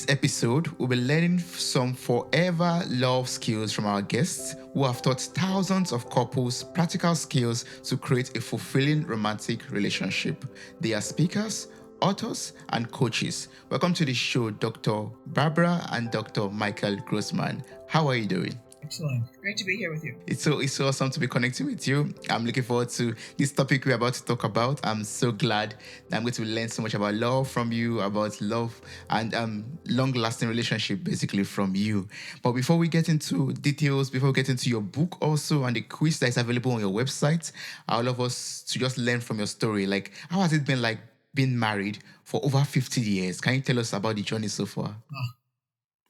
this episode, we'll be learning some forever love skills from our guests who have taught thousands of couples practical skills to create a fulfilling romantic relationship. They are speakers, authors, and coaches. Welcome to the show, Dr. Barbara and Dr. Michael Grossman. How are you doing? Excellent. Great to be here with you. It's so awesome to be connecting with you. I'm looking forward to this topic we're about to talk about. I'm so glad that I'm going to learn so much about love from you, about love and long-lasting relationship basically from you. But before we get into details, before we get into your book also and the quiz that is available on your website, I would love us to just learn from your story. Like, how has it been like being married for over 50 years? Can you tell us about the journey so far?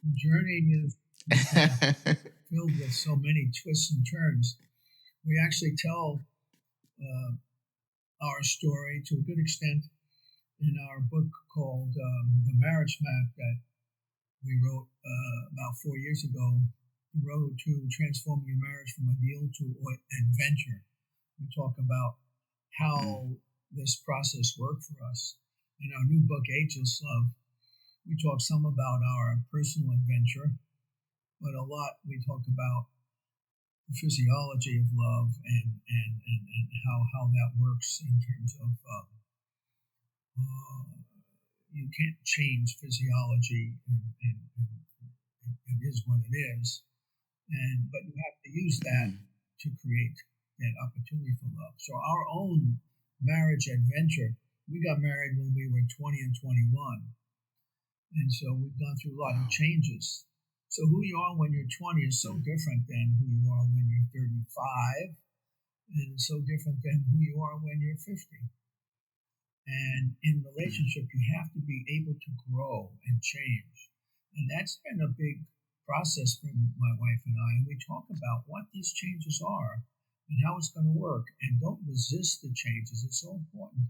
The journey is filled with so many twists and turns. We actually tell our story to a good extent in our book called The Marriage Map that we wrote about 4 years ago, The Road to Transforming Your Marriage from Ideal to Adventure. We talk about how this process worked for us. In our new book, Ageless, we talk some about our personal adventure, but a lot we talk about the physiology of love and how that works in terms of you can't change physiology and it is what it is, but you have to use that to create that opportunity for love. So our own marriage adventure, we got married when we were 20 and 21, and so we've gone through a lot of changes. So who you are when you're 20 is so different than who you are when you're 35, and it's so different than who you are when you're 50. And in relationship, you have to be able to grow and change. And that's been a big process for my wife and I. And we talk about what these changes are and how it's going to work. And don't resist the changes. It's so important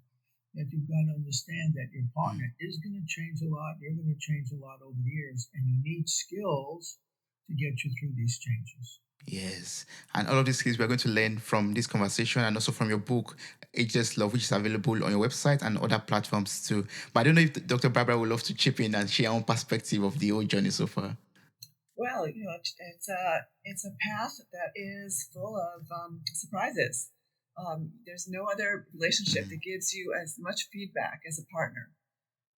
that you've got to understand that your partner is going to change a lot. You're going to change a lot over the years, and you need skills to get you through these changes. Yes. And all of these skills we're going to learn from this conversation and also from your book, Ageless Love, which is available on your website and other platforms too. But I don't know if Dr. Barbara would love to chip in and share her own perspective of the whole journey so far. Well, it's a path that is full of surprises. There's no other relationship that gives you as much feedback as a partner,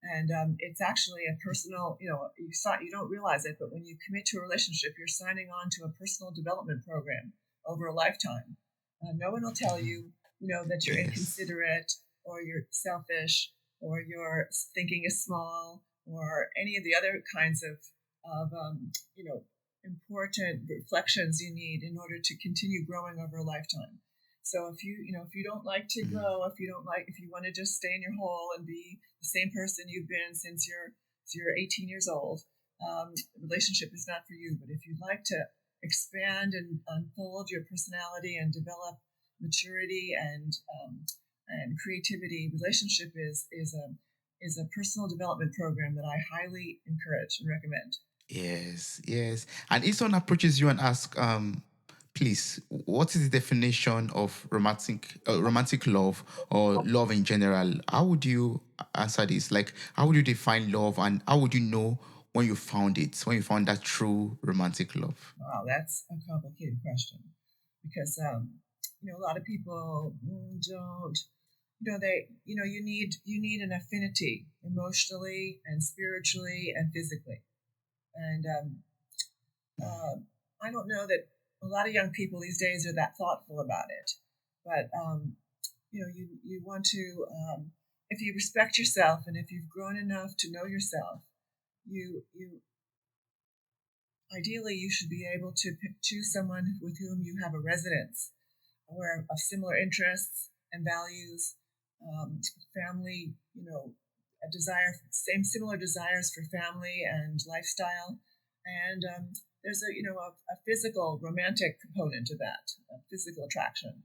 and it's actually a personal. You don't realize it, but when you commit to a relationship, you're signing on to a personal development program over a lifetime. No one will tell you, that you're inconsiderate or you're selfish or your thinking is small or any of the other kinds of important reflections you need in order to continue growing over a lifetime. So if you don't like to grow, if you want to just stay in your hole and be the same person you've been since you're 18 years old, relationship is not for you. But if you'd like to expand and unfold your personality and develop maturity and creativity, relationship is a personal development program that I highly encourage and recommend. Yes, yes. And if someone approaches you and asks, please, what is the definition of romantic love or love in general? How would you answer this? Like, how would you define love, and how would you know when you found it, when you found that true romantic love? Wow, that's a complicated question because a lot of people don't. You need an affinity emotionally and spiritually and physically. And I don't know that a lot of young people these days are that thoughtful about it. But you want to, if you respect yourself and if you've grown enough to know yourself, you ideally you should be able to choose someone with whom you have a resonance, where of similar interests and values, family, a desire, similar desires for family and lifestyle, and there's a physical romantic component to that, physical attraction,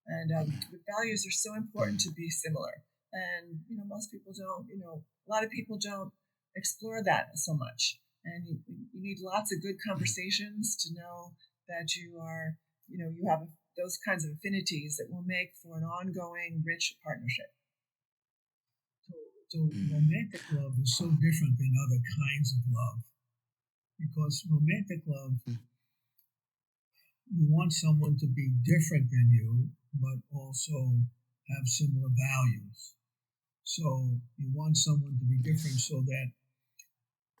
and the values are so important to be similar, and most people don't, a lot of people don't explore that so much, and you need lots of good conversations to know that you are, you have those kinds of affinities that will make for an ongoing rich partnership. So romantic love is so different than other kinds of love, because romantic love, you want someone to be different than you, but also have similar values. So you want someone to be different so that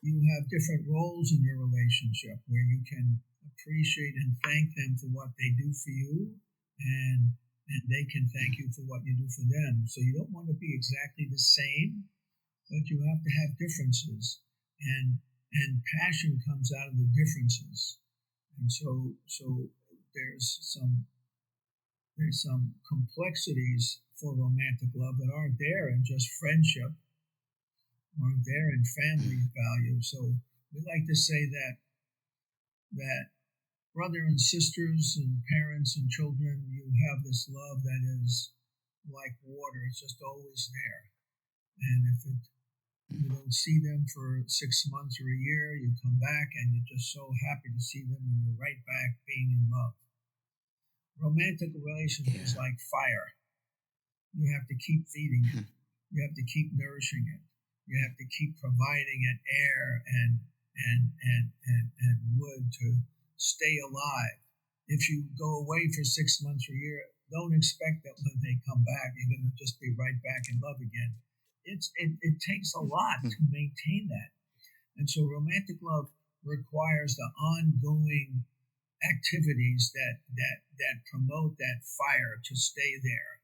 you have different roles in your relationship where you can appreciate and thank them for what they do for you, and they can thank you for what you do for them. So you don't want to be exactly the same, but you have to have differences, and passion comes out of the differences. And so there's some complexities for romantic love that aren't there in just friendship, aren't there in family values. So we like to say that brother and sisters and parents and children, you have this love that is like water. It's just always there. And if you don't see them for 6 months or a year, you come back and you're just so happy to see them, and you're right back being in love. Romantic relationship is like fire. You have to keep feeding it. You have to keep nourishing it. You have to keep providing it air and wood to stay alive. If you go away for 6 months or a year, don't expect that when they come back, you're going to just be right back in love again. It takes a lot to maintain that. And so romantic love requires the ongoing activities that promote that fire to stay there.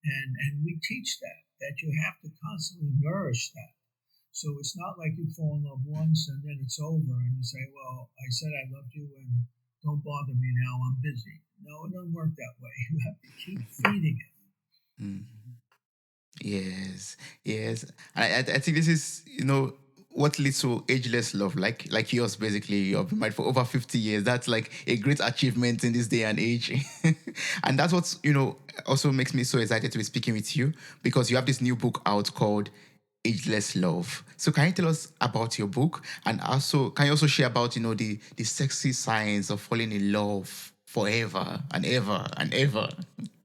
And we teach that you have to constantly nourish that. So it's not like you fall in love once and then it's over and you say, well, I said I loved you and don't bother me now, I'm busy. No, it doesn't work that way. You have to keep feeding it. Yes, yes. I think this is, what leads to ageless love, like yours, basically. You've been married for over 50 years. That's like a great achievement in this day and age. And that's what, also makes me so excited to be speaking with you, because you have this new book out called Ageless Love. So can you tell us about your book? And also, can you also share about, the sexy science of falling in love forever and ever and ever?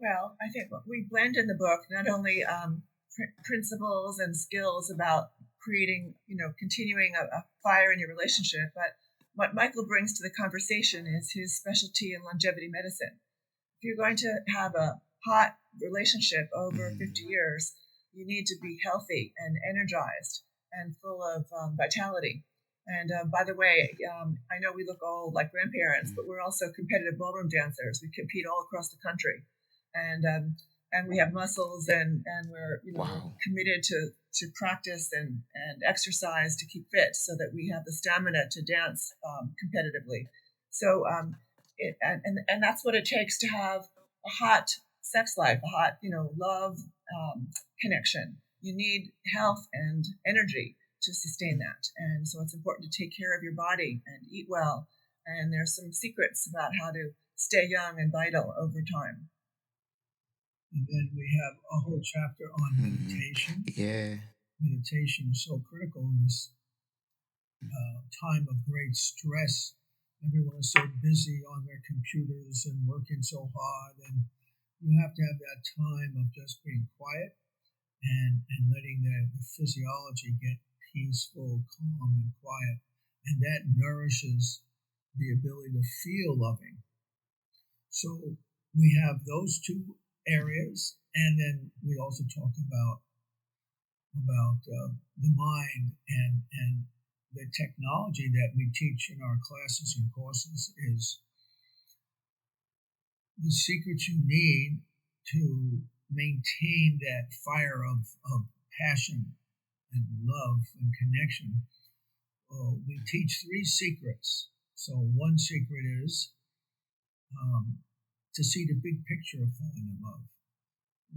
Well, I think we blend in the book not only principles and skills about creating, continuing a fire in your relationship, but what Michael brings to the conversation is his specialty in longevity medicine. If you're going to have a hot relationship over 50 years, you need to be healthy and energized and full of vitality. And by the way, I know we look old like grandparents, but we're also competitive ballroom dancers. We compete all across the country, and we have muscles, and we're committed to practice and exercise to keep fit, so that we have the stamina to dance competitively. So and that's what it takes to have a hot sex life, a hot love connection. You need health and energy to sustain that, and so it's important to take care of your body and eat well. And there's some secrets about how to stay young and vital over time. And then we have a whole chapter on meditation. Yeah. Meditation is so critical in this time of great stress. Everyone is so busy on their computers and working so hard, and you have to have that time of just being quiet and letting the physiology get peaceful, calm, and quiet. And that nourishes the ability to feel loving. So we have those two areas, and then we also talk about the mind, and the technology that we teach in our classes and courses is the secrets you need to maintain that fire of passion and love and connection. We teach 3 secrets. So one secret is to see the big picture of falling in love.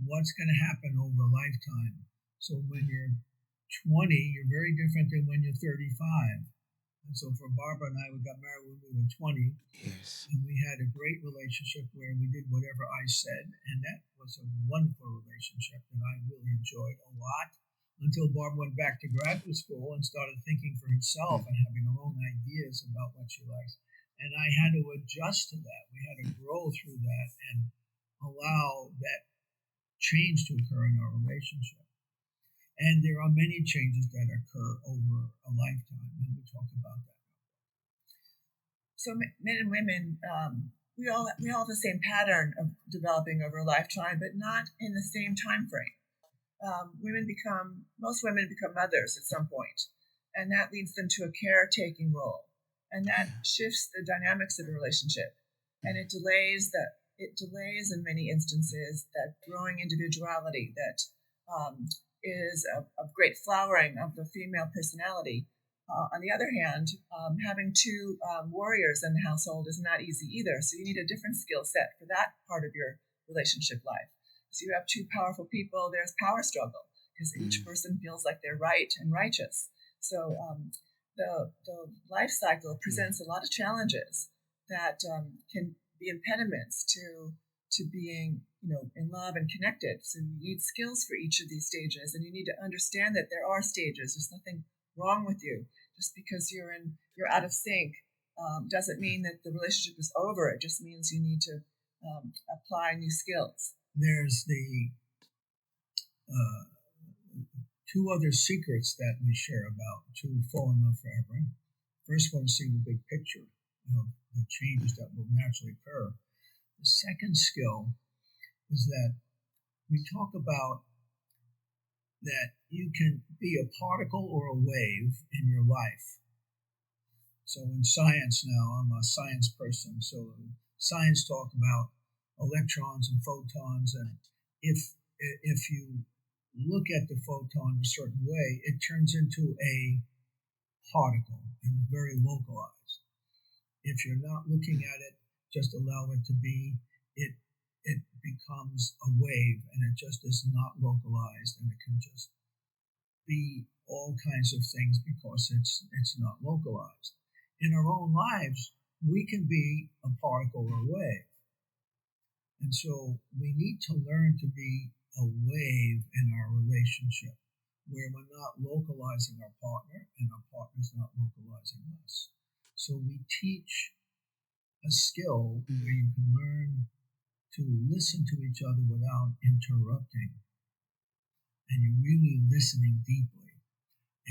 What's going to happen over a lifetime? So when you're 20, you're very different than when you're 35. And so for Barbara and I, we got married when we were 20. Yes. And we had a great relationship where we did whatever I said. And that was a wonderful relationship that I really enjoyed a lot, until Barbara went back to graduate school and started thinking for herself and having her own ideas about what she likes. And I had to adjust to that. We had to grow through that and allow that change to occur in our relationship. And there are many changes that occur over a lifetime, and we talk about that. So men and women, we all have the same pattern of developing over a lifetime, but not in the same time frame. Most women become mothers at some point, and that leads them to a caretaking role, and that shifts the dynamics of a relationship, and it delays in many instances that growing individuality that is a great flowering of the female personality. On the other hand, having two warriors in the household is not easy either. So you need a different skill set for that part of your relationship life. So you have two powerful people, there's power struggle because each person feels like they're right and righteous. So the life cycle presents a lot of challenges that can be impediments to being in love and connected. So you need skills for each of these stages, and you need to understand that there are stages. There's nothing wrong with you. Just because you're out of sync doesn't mean that the relationship is over. It just means you need to apply new skills. There's the two other secrets that we share about to fall in love forever. First one is seeing the big picture of the changes that will naturally occur. The second skill is that we talk about that you can be a particle or a wave in your life. So in science now, I'm a science person, so science talk about electrons and photons, and if you look at the photon a certain way, it turns into a particle and is very localized. If you're not looking at it, just allow it to be, it becomes a wave, and it just is not localized, and it can just be all kinds of things because it's not localized. In our own lives, we can be a particle or a wave. And so we need to learn to be a wave in our relationship where we're not localizing our partner and our partner's not localizing us. So we teach a skill where you can learn to listen to each other without interrupting. And you're really listening deeply.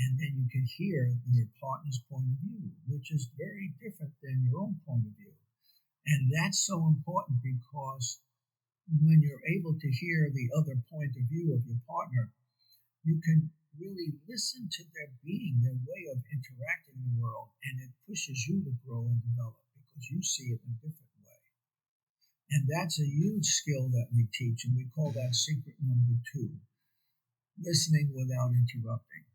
And then you can hear your partner's point of view, which is very different than your own point of view. And that's so important because when you're able to hear the other point of view of your partner, you can really listen to their being, their way of interacting in the world, and it pushes you to grow and develop because you see it in a different way. And that's a huge skill that we teach, and we call that secret number 2, listening without interrupting.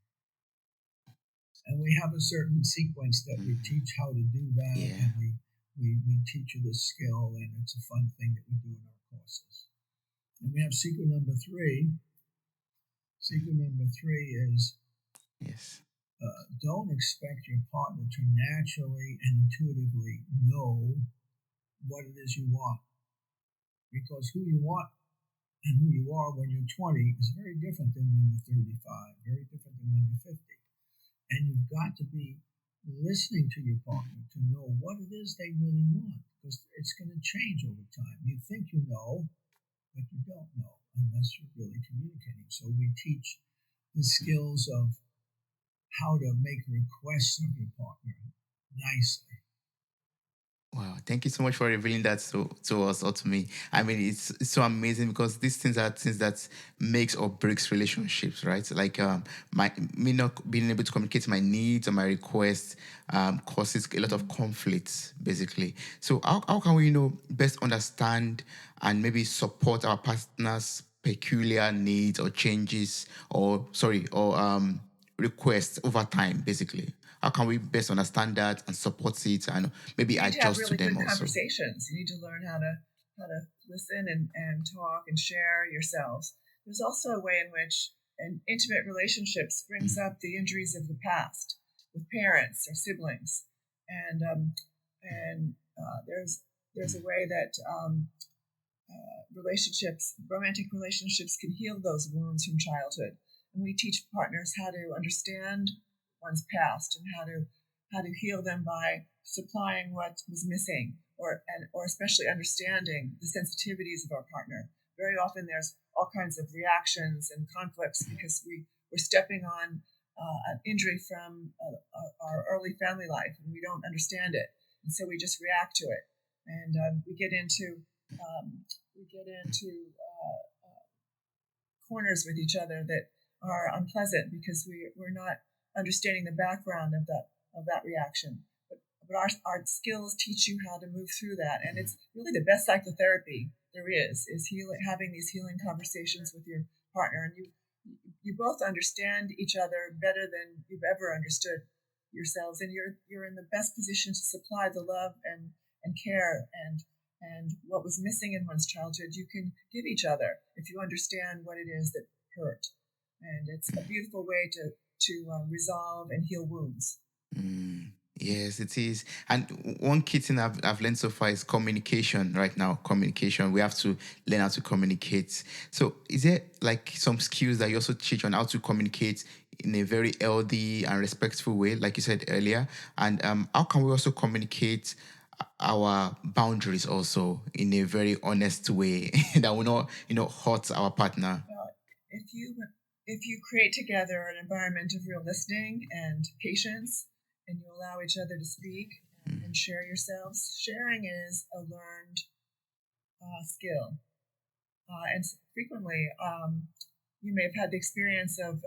And we have a certain sequence that we teach how to do that, and we teach you this skill, and it's a fun thing that we do in our courses. And we have secret number 3. Secret number 3 is don't expect your partner to naturally and intuitively know what it is you want. Because who you want and who you are when you're 20 is very different than when you're 35, very different than when you're 50. And you've got to be listening to your partner to know what it is they really want, because it's going to change over time. You think you know, but you don't know unless you're really communicating. So we teach the skills of how to make requests of your partner nicely. Wow, thank you so much for revealing that to us or to me. I mean, it's so amazing because these things are things that makes or breaks relationships, right? Like me not being able to communicate my needs or my requests causes a lot of conflicts, basically. So how can we best understand and maybe support our partner's peculiar needs or changes or requests over time, basically? How can we best understand that and support it and maybe adjust to them good also? Conversations. You need to learn how to listen and talk and share yourselves. There's also a way in which an intimate relationships brings up the injuries of the past with parents or siblings, and there's a way that romantic relationships can heal those wounds from childhood. And we teach partners how to understand one's past and how to heal them by supplying what was missing, or especially understanding the sensitivities of our partner. Very often there's all kinds of reactions and conflicts because we're stepping on an injury from our early family life, and we don't understand it, and so we just react to it, and we get into corners with each other that are unpleasant because we're not understanding the background of that reaction. But our skills teach you how to move through that, and it's really the best psychotherapy there is having these healing conversations with your partner, and you both understand each other better than you've ever understood yourselves, and you're in the best position to supply the love and care and what was missing in one's childhood. You can give each other if you understand what it is that hurt, and it's a beautiful way to resolve and heal wounds. Yes, it is. And one key thing I've learned so far is communication right now. Communication. We have to learn how to communicate. So, is there like some skills that you also teach on how to communicate in a very healthy and respectful way, like you said earlier? And how can we also communicate our boundaries also in a very honest way that will not, hurt our partner? Well, if you create together an environment of real listening and patience, and you allow each other to speak and share yourselves, sharing is a learned skill, and frequently you may have had the experience of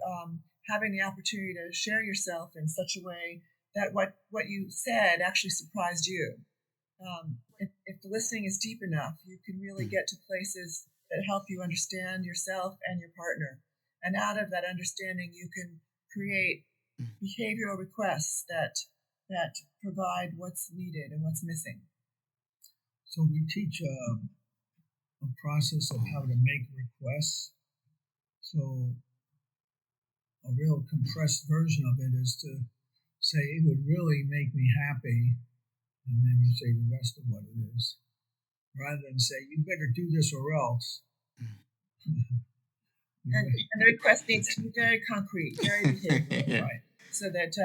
having the opportunity to share yourself in such a way that what you said actually surprised you. If the listening is deep enough, you can really get to places that help you understand yourself and your partner. And out of that understanding, you can create behavioral requests that provide what's needed and what's missing. So we teach a process of how to make requests. So a real compressed version of it is to say, it would really make me happy, and then you say the rest of what it is, rather than say, you better do this or else. And the request needs to be very concrete, very behavioral, right? So that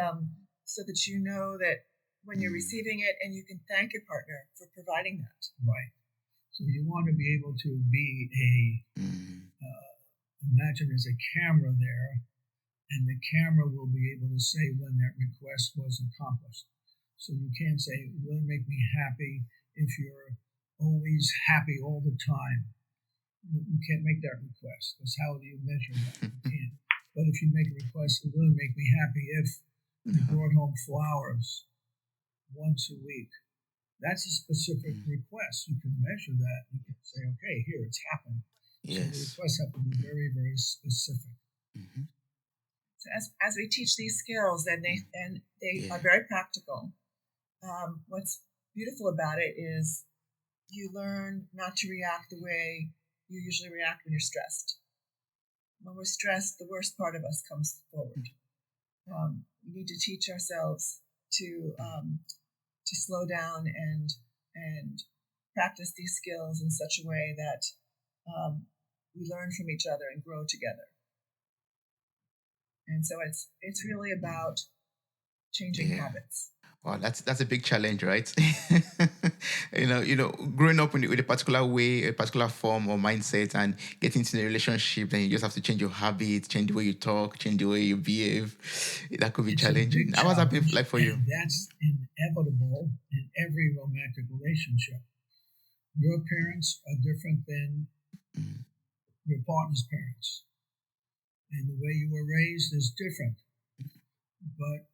you know that when you're receiving it, and you can thank your partner for providing that. Right. So you want to be able to be imagine there's a camera there, and the camera will be able to say when that request was accomplished. So you can't say, it will really make me happy if you're always happy all the time. You can't make that request, because how do you measure that? You can't. But if you make a request, it will really make me happy if you brought home flowers once a week. That's a specific request. You can measure that. You can say, okay, here, it's happened. Yes. So the requests have to be very, very specific. So as we teach these skills, and they are very practical. What's beautiful about it is you learn not to react the way you usually react when you're stressed. When we're stressed, the worst part of us comes forward. We need to teach ourselves to slow down and practice these skills in such a way that we learn from each other and grow together. And so it's really about changing habits. Wow, that's a big challenge, right? Growing up with a particular way, a particular form or mindset, and getting into a relationship, then you just have to change your habits, change the way you talk, change the way you behave. That could be challenging. How was that been like for you? That's inevitable in every romantic relationship. Your parents are different than your partner's parents, and the way you were raised is different. But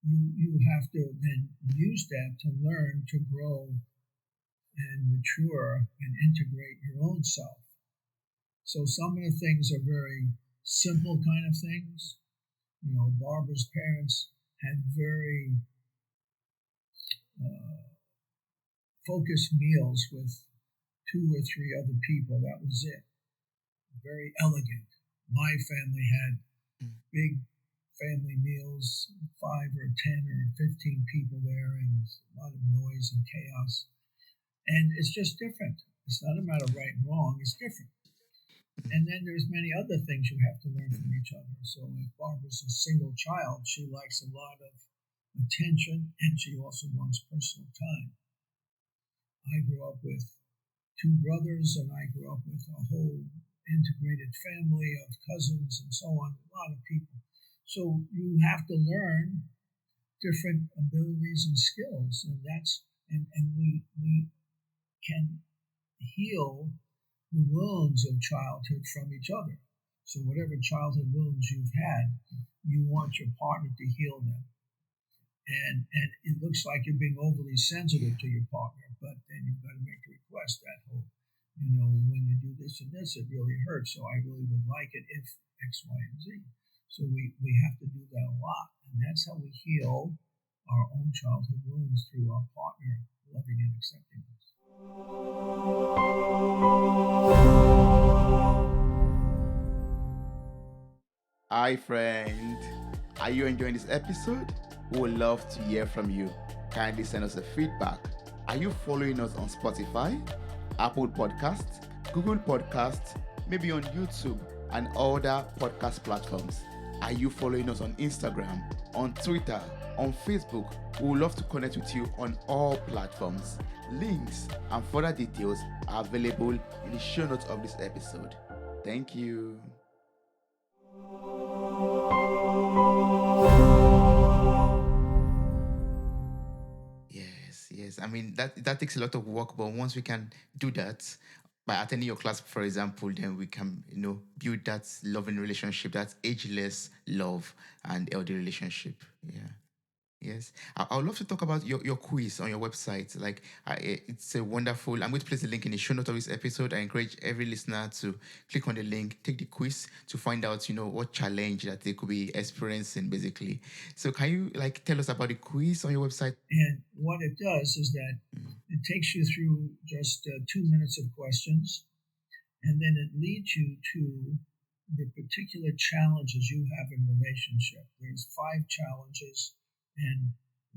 you have to then use that to learn to grow and mature and integrate your own self. So some of the things are very simple kind of things. Barbara's parents had very focused meals with 2 or 3 other people. That was it. Very elegant. My family had big family meals, 5 or 10 or 15 people there, and a lot of noise and chaos. And it's just different. It's not a matter of right and wrong, it's different. And then there's many other things you have to learn from each other. So if Barbara's a single child, she likes a lot of attention, and she also wants personal time. I grew up with 2 brothers, and I grew up with a whole integrated family of cousins and so on, a lot of people. So you have to learn different abilities and skills, and we can heal the wounds of childhood from each other. So whatever childhood wounds you've had, you want your partner to heal them. And it looks like you're being overly sensitive to your partner, but then you've got to make a request that, when you do this and this, it really hurts. So I really would like it if X, Y, and Z. So we have to do that a lot. And that's how we heal our own childhood wounds, through our partner loving and accepting us. Hi, friend. Are you enjoying this episode? We would love to hear from you. Kindly send us a feedback. Are you following us on Spotify, Apple Podcasts, Google Podcasts, maybe on YouTube and other podcast platforms? Are you following us on Instagram, on Twitter, on Facebook? We would love to connect with you on all platforms. Links and further details are available in the show notes of this episode. Thank you. Yes. I mean, that takes a lot of work, but once we can do that by attending your class, for example, then we can, build that loving relationship, that ageless love and healthy relationship. Yeah. Yes, I would love to talk about your quiz on your website. Like, it's a wonderful. I'm going to place the link in the show note of this episode. I encourage every listener to click on the link, take the quiz to find out, what challenge that they could be experiencing, basically. So, can you tell us about the quiz on your website? And what it does is that it takes you through just 2 minutes of questions, and then it leads you to the particular challenges you have in relationship. There's 5 challenges, and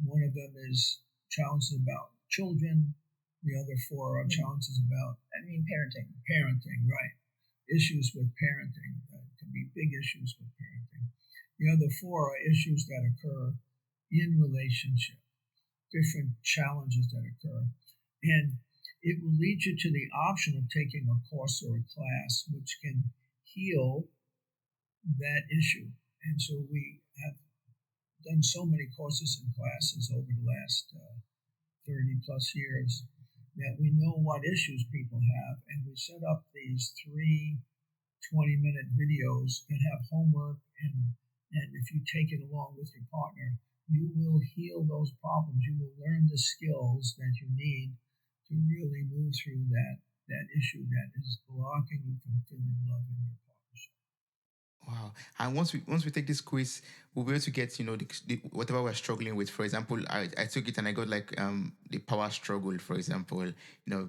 one of them is challenges about children. The other 4 are challenges about parenting. Parenting, right? Issues with parenting can be big issues with parenting. The other 4 are issues that occur in relationship, different challenges that occur, and it will lead you to the option of taking a course or a class which can heal that issue. And so we have done so many courses and classes over the last 30 plus years that we know what issues people have, and we set up these 3 20-minute videos that have homework, and if you take it along with your partner, you will heal those problems. You will learn the skills that you need to really move through that issue that is blocking you from feeling love in your partnership. Wow! And once we take this quiz, we'll be able to get whatever we're struggling with. For example, I took it and I got the power struggle. For example,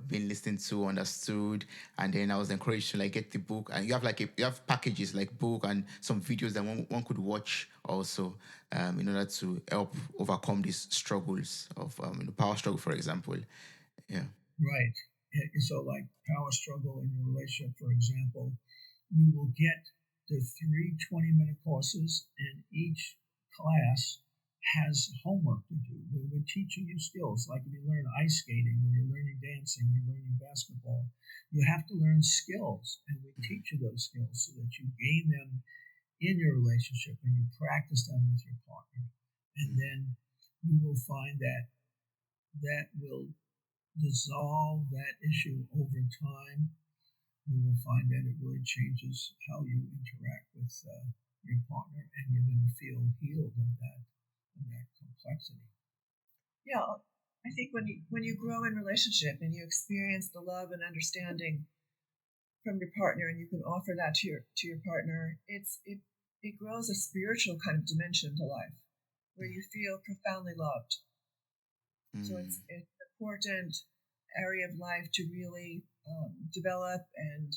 being listened to, understood, and then I was encouraged to get the book. And you have you have packages like book and some videos that one could watch also, in order to help overcome these struggles of power struggle, for example. Yeah. Right. So, like power struggle in your relationship, for example, you will get the 3 20-minute courses, and each class has homework to do. We're teaching you skills. Like if you learn ice skating, or you're learning dancing, or learning basketball, you have to learn skills, and we teach you those skills so that you gain them in your relationship and you practice them with your partner. And then you will find that will dissolve that issue over time. You will find that it really changes how you interact with your partner, and you're going to feel healed of that complexity. Yeah, I think when you grow in relationship and you experience the love and understanding from your partner, and you can offer that to your partner, it grows a spiritual kind of dimension to life, where you feel profoundly loved. So it's an important area of life to really develop and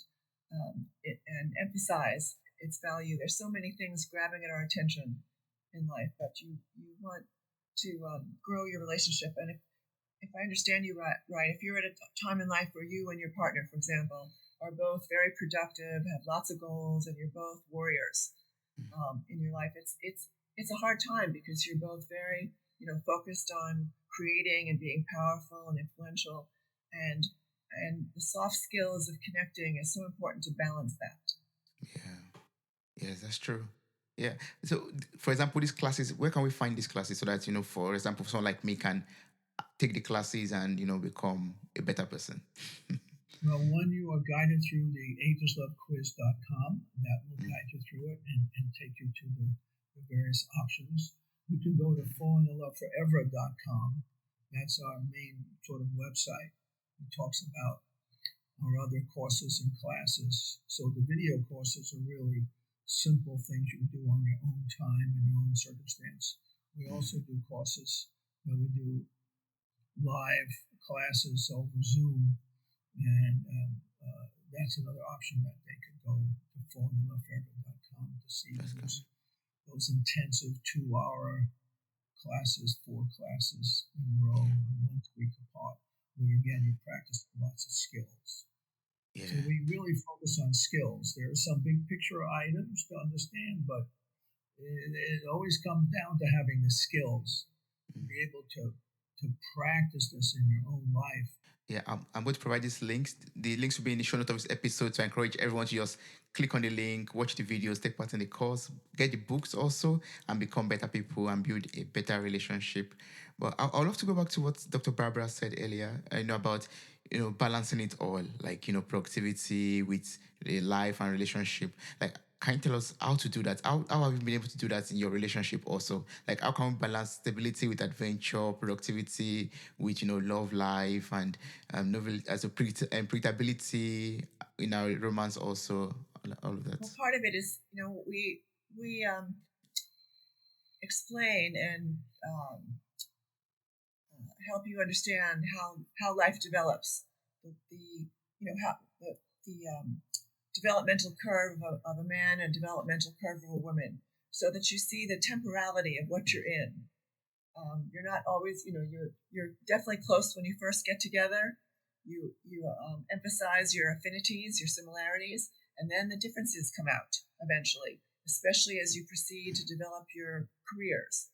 emphasize its value. There's so many things grabbing at our attention in life, but you want to grow your relationship. And if I understand you right, if you're at a time in life where you and your partner, for example, are both very productive, have lots of goals, and you're both warriors in your life, it's a hard time because you're both very focused on creating and being powerful and influential, and and the soft skills of connecting is so important to balance that. Yeah. Yes, that's true. Yeah. So, for example, these classes, where can we find these classes so that, for example, someone like me can take the classes and, become a better person? Well, one, you are guided through the agelesslovequiz.com. That will guide you through it and take you to the various options. You can go to fallinginloveforever.com. That's our main sort of website. It talks about our other courses and classes. So the video courses are really simple things you can do on your own time and your own circumstance. We also do courses that we do live classes over Zoom, and that's another option that they could go to fallinginloveforever.com to see That's good. those intensive 2-hour classes, 4 classes in a row, once a week apart, where again you practice lots of skills. Yeah. So we really focus on skills. There are some big picture items to understand, but it always comes down to having the skills to be able to practice this in your own life. Yeah, I'm going to provide these links. The links will be in the show notes of this episode to encourage everyone to just click on the link, watch the videos, take part in the course, get the books also, and become better people and build a better relationship. But I'd love to go back to what Dr. Barbara said earlier, about balancing it all, like productivity with the life and relationship. Like, can you tell us how to do that? How have you been able to do that in your relationship also? Like, how can we balance stability with adventure, productivity with, love life, and novel as a predictability in our romance also, all of that? Well, part of it is, we explain and help you understand how life develops, the how the developmental curve of a man and developmental curve of a woman, so that you see the temporality of what you're in. You're not always, you're definitely close when you first get together. You emphasize your affinities, your similarities, and then the differences come out eventually, especially as you proceed to develop your careers,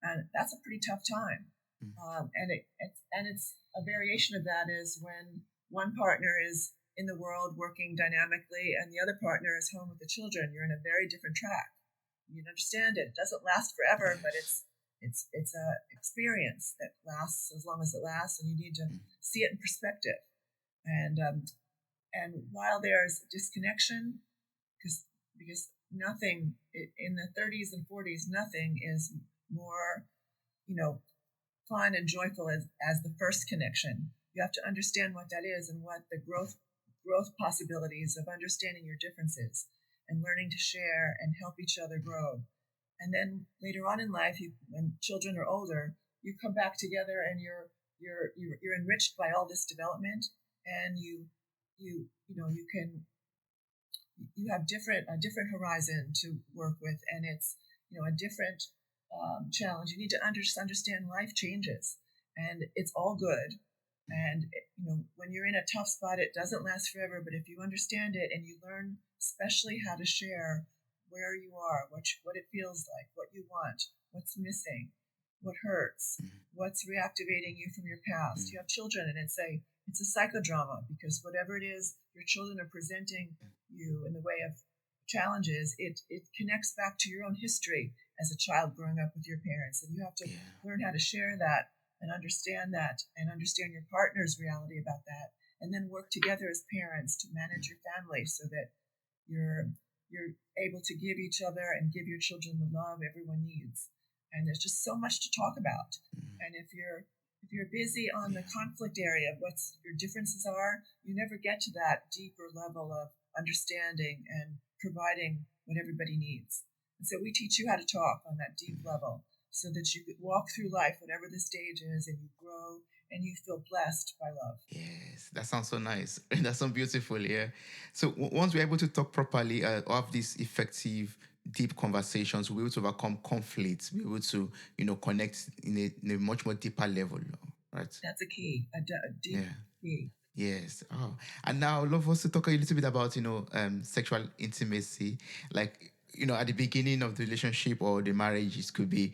and that's a pretty tough time. And it's a variation of that is when one partner is in the world working dynamically and the other partner is home with the children. You're in a very different track. You understand it. It doesn't last forever, but it's a experience that lasts as long as it lasts, and you need to see it in perspective. And while there's disconnection, because nothing in the 30s and 40s, nothing is more, fun and joyful as the first connection. You have to understand what that is and what the growth possibilities of understanding your differences and learning to share and help each other grow. And then later on in life, when children are older, you come back together and you're enriched by all this development, and you have a different horizon to work with, and it's a different challenge. You need to understand life changes, and it's all good. And when you're in a tough spot, it doesn't last forever. But if you understand it and you learn, especially how to share where you are, what it feels like, what you want, what's missing, what hurts, what's reactivating you from your past. You have children, and it's a psychodrama, because whatever it is your children are presenting you in the way of challenges, it connects back to your own history as a child growing up with your parents, and you have to learn how to share that and understand your partner's reality about that, and then work together as parents to manage your family so that you're able to give each other and give your children the love everyone needs. And there's just so much to talk about. And if you're busy on the conflict area of what your differences are, you never get to that deeper level of understanding and providing what everybody needs. And so we teach you how to talk on that deep level, so that you could walk through life, whatever the stage is, and you grow and you feel blessed by love. Yes, that sounds so nice. That sounds beautiful. Yeah. So once we're able to talk properly, or have these effective, deep conversations, we're able to overcome conflicts. We're able to, connect in a much more deeper level, right? That's a key, a deep key. Yes. Oh, and now I'd love us to talk a little bit about, sexual intimacy. Like, at the beginning of the relationship or the marriage, it could be,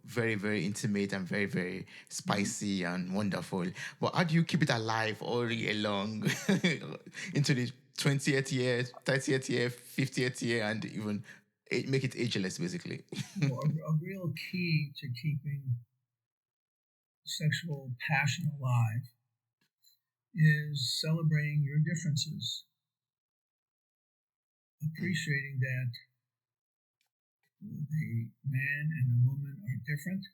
very, very intimate and very, very spicy and wonderful. But how do you keep it alive all along into the 20th year, 30th year, 50th year, and even make it ageless, basically? Well, a real key to keeping sexual passion alive is celebrating your differences, appreciating that the man and the woman are different,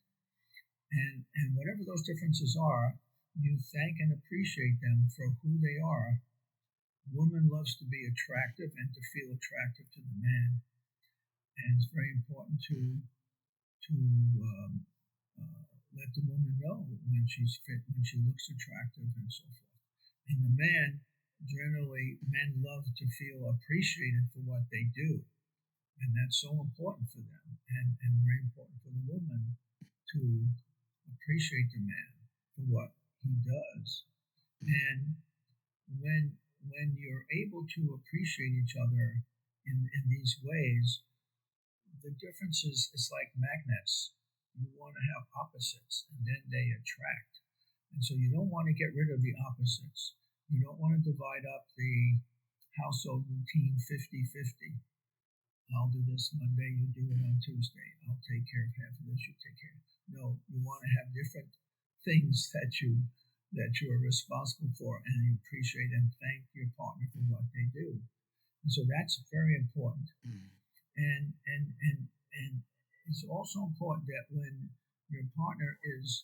and whatever those differences are, you thank and appreciate them for who they are. Woman loves to be attractive and to feel attractive to the man, and it's very important to let the woman know when she's fit, when she looks attractive, and so forth. And the man, generally, men love to feel appreciated for what they do, and that's so important for them, and very important for the woman to appreciate the man for what he does. And when you're able to appreciate each other in these ways, the differences is like magnets. You want to have opposites, and then they attract. And so you don't want to get rid of the opposites. You don't want to divide up the household routine 50-50. I'll do this Monday, you do it on Tuesday. I'll take care of half of this, you take care of it. No, you want to have different things that you are responsible for, and you appreciate and thank your partner for what they do. And so that's very important. And it's also important that when your partner is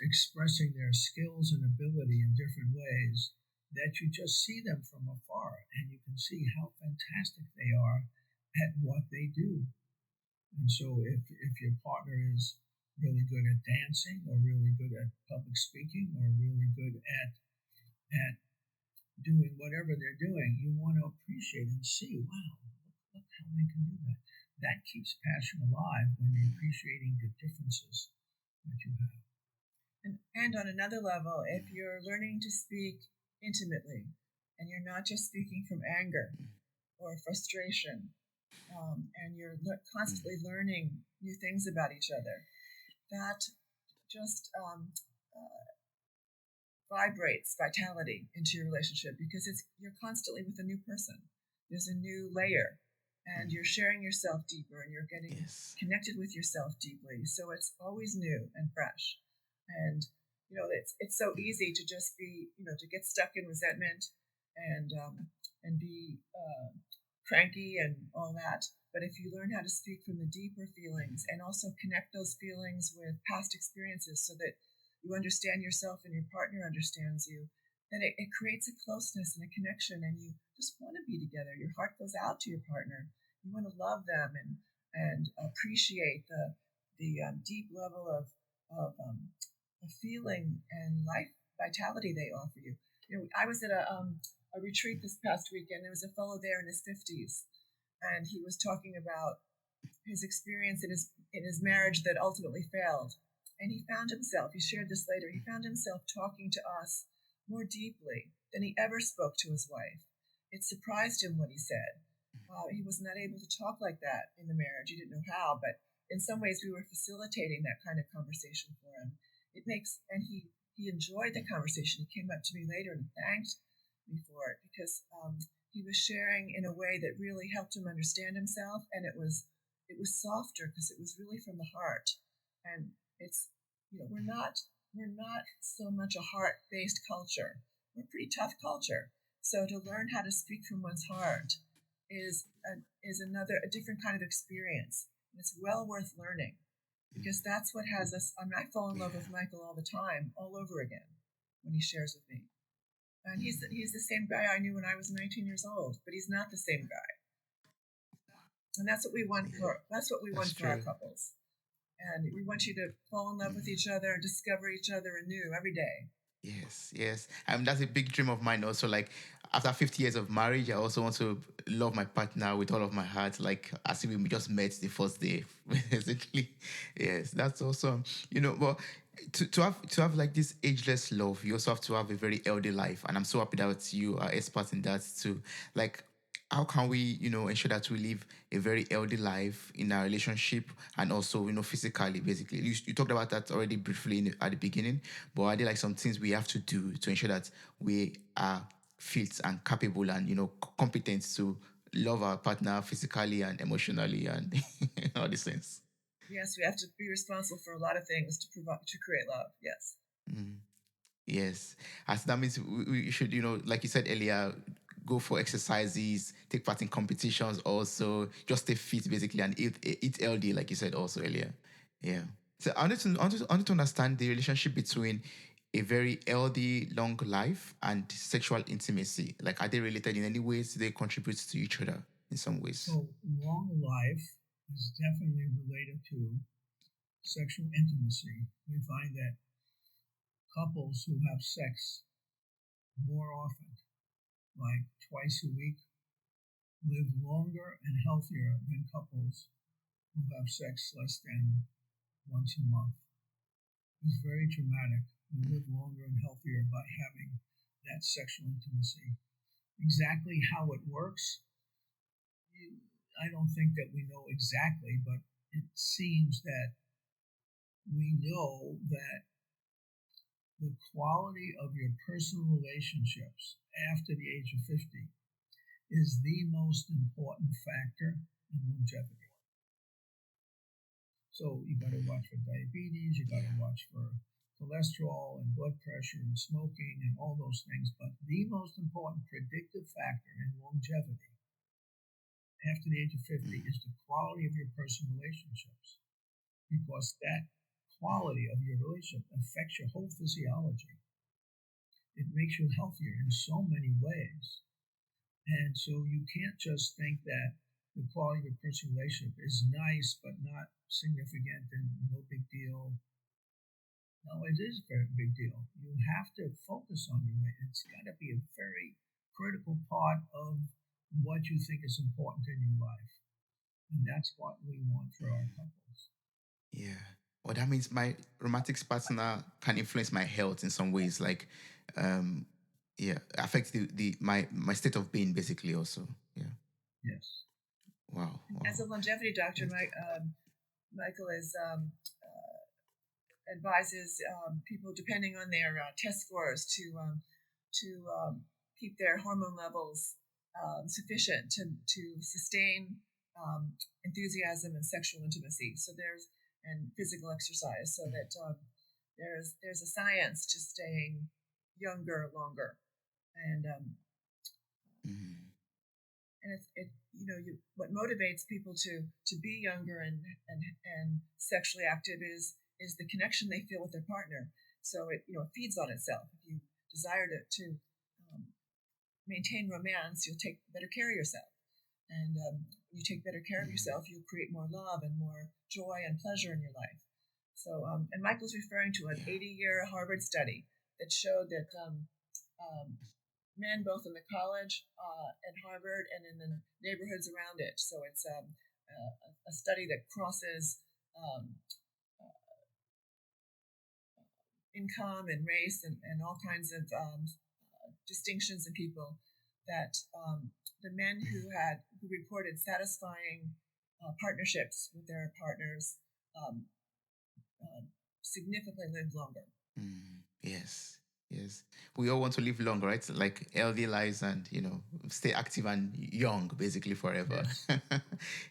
expressing their skills and ability in different ways, that you just see them from afar and you can see how fantastic they are at what they do. And so if your partner is really good at dancing, or really good at public speaking, or really good at doing whatever they're doing, you want to appreciate and see, wow, look how they can do that. That keeps passion alive when you're appreciating the differences that you have. And on another level, if you're learning to speak intimately and you're not just speaking from anger or frustration, and you're constantly learning new things about each other, that just vibrates vitality into your relationship, because you're constantly with a new person. There's a new layer, and you're sharing yourself deeper, and you're getting connected with yourself deeply. So it's always new and fresh. And it's so easy to just be, to get stuck in resentment and be cranky and all that. But if you learn how to speak from the deeper feelings and also connect those feelings with past experiences, so that you understand yourself and your partner understands you, then it creates a closeness and a connection, and you just want to be together. Your heart goes out to your partner. You want to love them and appreciate the deep level of feeling and life vitality they offer you. I was at a retreat this past weekend. There was a fellow there in his 50s, and he was talking about his experience in his marriage that ultimately failed. And he found himself, he shared this later, he found himself talking to us more deeply than he ever spoke to his wife. It surprised him what he said. He was not able to talk like that in the marriage. He didn't know how, but in some ways we were facilitating that kind of conversation for him. And he enjoyed the conversation. He came up to me later and thanked me for it, because he was sharing in a way that really helped him understand himself, and it was softer because it was really from the heart. And it's we're not so much a heart-based culture. We're a pretty tough culture. So to learn how to speak from one's heart is a different kind of experience. And it's well worth learning, because that's what has us. I fall in love with Michael all the time, all over again, when he shares with me. And he's the same guy I knew when I was 19 years old, but he's not the same guy. And that's what we want for our couples. And we want you to fall in love with each other and discover each other anew every day. Yes. That's a big dream of mine also. Like, after 50 years of marriage, I also want to love my partner with all of my heart, like as if we just met the first day, basically. Yes, that's awesome. Well, to have like this ageless love, you also have to have a very healthy life. And I'm so happy that you are expert in that too. Like, how can we, ensure that we live a very healthy life in our relationship and also, physically, basically. You talked about that already briefly at the beginning, but are there like some things we have to do to ensure that we are fit and capable and, competent to love our partner physically and emotionally and all these things? Yes, we have to be responsible for a lot of things to provide to create love. Yes. Yes, as that means we should, like you said earlier, go for exercises, take part in competitions, also just stay fit basically, and eat healthy, like you said also earlier. Yeah. So I need to understand the relationship between a very healthy, long life and sexual intimacy. Like, are they related in any ways? Do they contribute to each other in some ways? So, long life is definitely related to sexual intimacy. We find that couples who have sex more often, like twice a week, live longer and healthier than couples who have sex less than once a month. It's very dramatic. You live longer and healthier by having that sexual intimacy. Exactly how it works, I don't think that we know exactly, but it seems that we know that the quality of your personal relationships after the age of 50 is the most important factor in longevity. So you got to watch for diabetes, you got to Yeah. watch for cholesterol and blood pressure and smoking and all those things. But the most important predictive factor in longevity after the age of 50 is the quality of your personal relationships, because that quality of your relationship affects your whole physiology. It makes you healthier in so many ways. And so you can't just think that the quality of your personal relationship is nice but not significant and no big deal. No, it is a very big deal. You have to focus on your relationship. It's got to be a very critical part of what you think is important in your life. And that's what we want for our couples. Yeah. Well, that means my romantic partner can influence my health in some ways, like, um, yeah, affect my state of being basically also. Yeah. Yes. Wow. As Wow. a longevity doctor, Michael is advises people, depending on their test scores, to keep their hormone levels sufficient to sustain enthusiasm and sexual intimacy. So there's and physical exercise, so that there's a science to staying younger longer, and Mm. it what motivates people to be younger and sexually active is the connection they feel with their partner. So it feeds on itself. If you desire to um, maintain romance, you'll take better care of yourself, and you take better care of yourself, you'll create more love and more joy and pleasure in your life. So and Michael's referring to an Yeah. 80-year Harvard study that showed that men both in the college at Harvard and in the neighborhoods around it. So it's a study that crosses um, income and race and all kinds of distinctions in people. That the men who reported satisfying partnerships with their partners um, uh, significantly lived longer. Yes. Yes. We all want to live long, right? Like healthy lives and, stay active and young basically forever. Yes.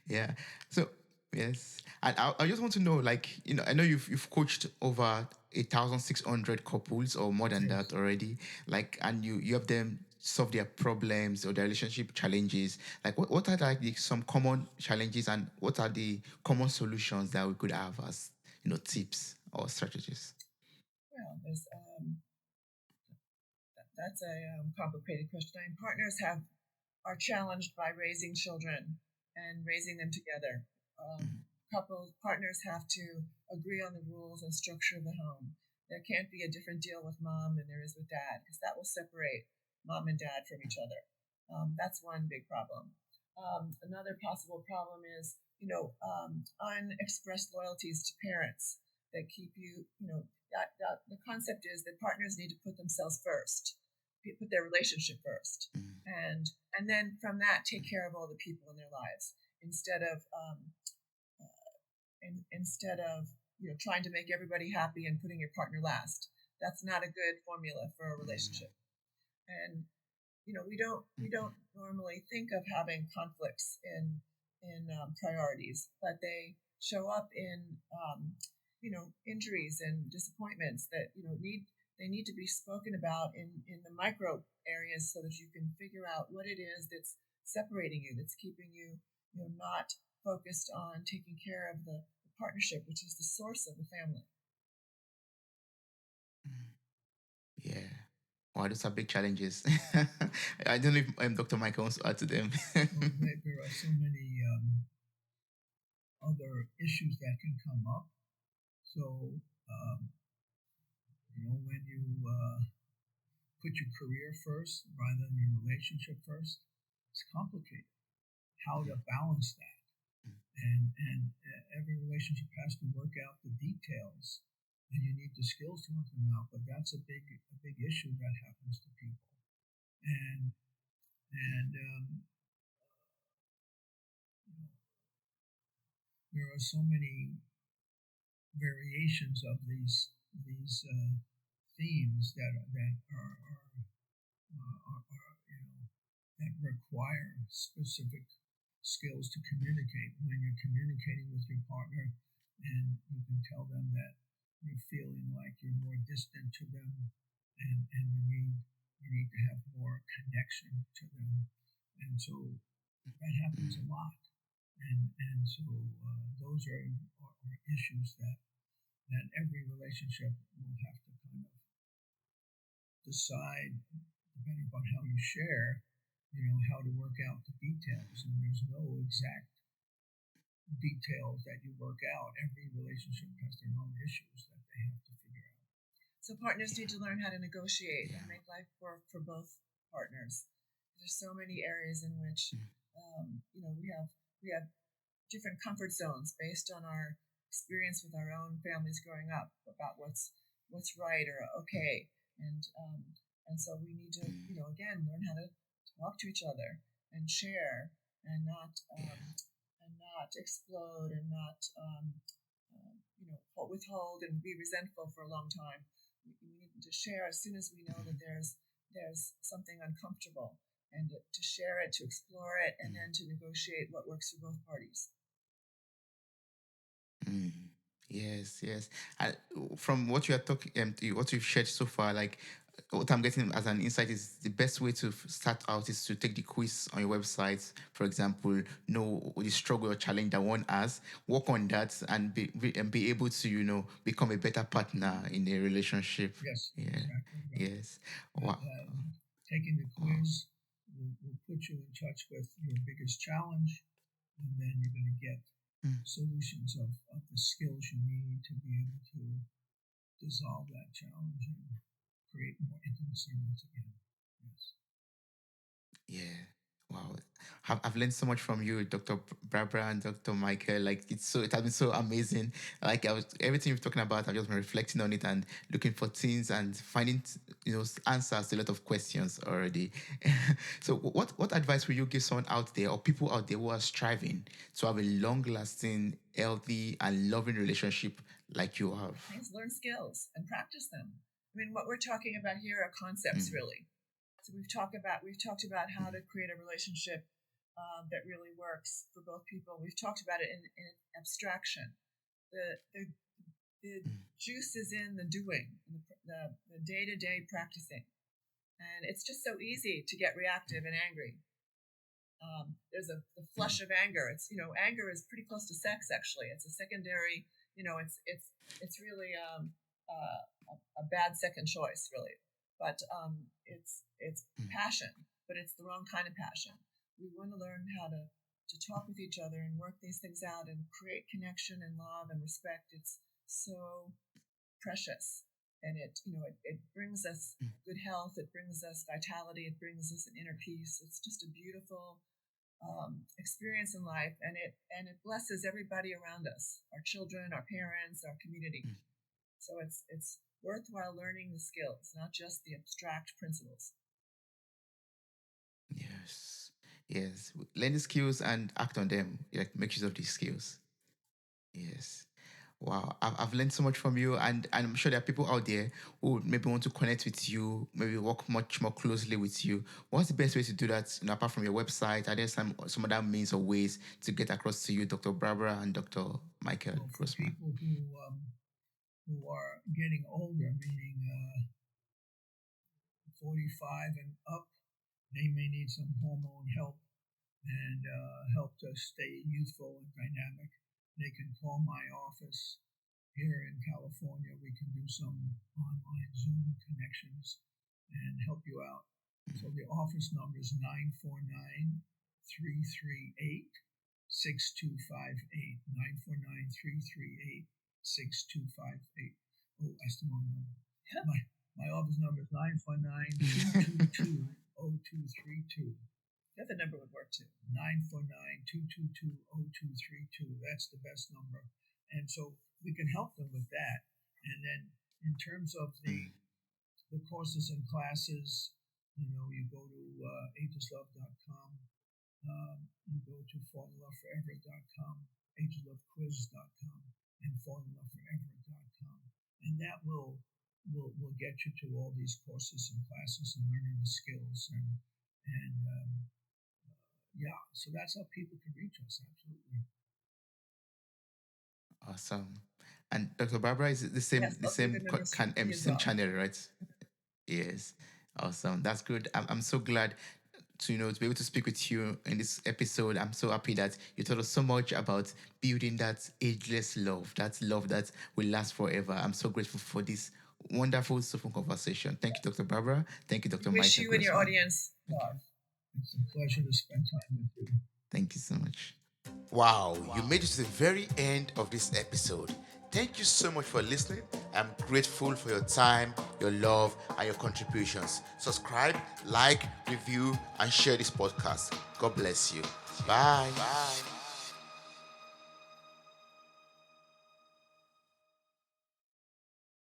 Yeah. So, yes. And I just want to know, like, I know you've coached over 1,600 couples or more than Yes. that already. Like, and you have them solve their problems or their relationship challenges. Like, what are like some common challenges and what are the common solutions that we could have as, tips or strategies? Well, that's a complicated question. I mean, partners are challenged by raising children and raising them together. Couple partners have to agree on the rules and structure of the home. There can't be a different deal with mom than there is with dad, because that will separate mom and dad from each other. That's one big problem. Another possible problem is, unexpressed loyalties to parents that keep you, the concept is that partners need to put themselves first. put their relationship first, and then from that take care of all the people in their lives instead of trying to make everybody happy and putting your partner last. That's not a good formula for a relationship. And we don't normally think of having conflicts in priorities, but they show up in injuries and disappointments that need to be spoken about in the micro areas so that you can figure out what it is that's separating you, that's keeping you not focused on taking care of the partnership, which is the source of the family. Yeah. Wow, those are big challenges. I don't know if Dr. Michael wants to add to them. Well, there are so many other issues that can come up. So, when you put your career first rather than your relationship first, it's complicated. How to balance that, and every relationship has to work out the details, and you need the skills to work them out. But that's a big issue that happens to people, and there are so many variations of these themes that that require specific skills to communicate. When you're communicating with your partner, and you can tell them that you're feeling like you're more distant to them, and you need to have more connection to them, and so that happens a lot. And so those are issues that every relationship will have to kind of decide, depending upon how you share, how to work out the details. And there's no exact details that you work out. Every relationship has their own issues that they have to figure out. So partners need to learn how to negotiate and make life work for both partners. There's so many areas in which we have different comfort zones based on our experience with our own families growing up about what's right or okay, and so we need to again learn how to talk to each other and share and not explode and not withhold and be resentful for a long time. We need to share as soon as we know that there's something uncomfortable, and to share it, to explore it, and then to negotiate what works for both parties. Yes, yes. From what you are talking, what you've shared so far, like what I'm getting as an insight is the best way to start out is to take the quiz on your website, for example, know the struggle or challenge that one has, work on that, and be able to become a better partner in a relationship. Yes, Yeah. exactly right. Yes. Wow. Taking the quiz will put you in touch with your biggest challenge, and then you're going to get solutions of the skills you need to be able to dissolve that challenge and create more intimacy once again. Yes. Yeah. Wow. I've learned so much from you, Dr. Barbara and Dr. Michael. Like it has been so amazing. Like everything you're talking about, I've just been reflecting on it and looking for things and finding answers to a lot of questions already. So what advice will you give someone out there or people out there who are striving to have a long lasting, healthy and loving relationship like you have? Please learn skills and practice them. I mean, what we're talking about here are concepts, really. So we've talked about how to create a relationship that really works for both people. We've talked about it in abstraction. The juice is in the doing, the day-to-day practicing, and it's just so easy to get reactive and angry. There's the flush of anger. It's anger is pretty close to sex. Actually, it's a secondary. It's really a bad second choice, really. But it's passion, but it's the wrong kind of passion. We want to learn how to talk with each other and work these things out and create connection and love and respect. It's so precious, and it brings us good health. It brings us vitality. It brings us an inner peace. It's just a beautiful experience in life, and it blesses everybody around us, our children, our parents, our community. So it's worthwhile learning the skills, not just the abstract principles. Yes. Yes. Learn the skills and act on them. Like make use of these skills. Yes. Wow. I've learned so much from you, and I'm sure there are people out there who maybe want to connect with you, maybe work much more closely with you. What's the best way to do that? Apart from your website, are there some other means or ways to get across to you, Dr. Barbara and Dr. Michael Well, for Grossman? people who are getting older, meaning 45 and up, they may need some hormone help and help to stay youthful and dynamic. They can call my office here in California. We can do some online Zoom connections and help you out. So the office number is 949 338 6258. 949 338 6258. Oh, that's the wrong number. Yeah. My office number is 949 222 0232. The other number would work too. 949-222-0232. That's the best number. And so we can help them with that. And then in terms of the courses and classes, you go to agelesslove.com, you go to fallinloveforever.com, agelesslovequiz.com, and fallinloveforever.com. And that will get you to all these courses and classes and learning the skills and yeah, so that's how people can reach us. Absolutely. Awesome. And Dr. Barbara is the same, Yes, I'll give the numbers to you as same well. channel, right? Yes. Awesome. That's good. I'm so glad to to be able to speak with you in this episode. I'm so happy that you taught us so much about building that ageless love, that love that will last forever. I'm so grateful for this wonderful, soulful conversation. Thank you, Dr. Barbara. Thank you, Dr. Wish Michael you and your Grossman. audience love. It's a pleasure to spend time with you. Thank you so much. Wow, you made it to the very end of this episode. Thank you so much for listening. I'm grateful for your time, your love, and your contributions. Subscribe, like, review, and share this podcast. God bless you. Bye. Bye.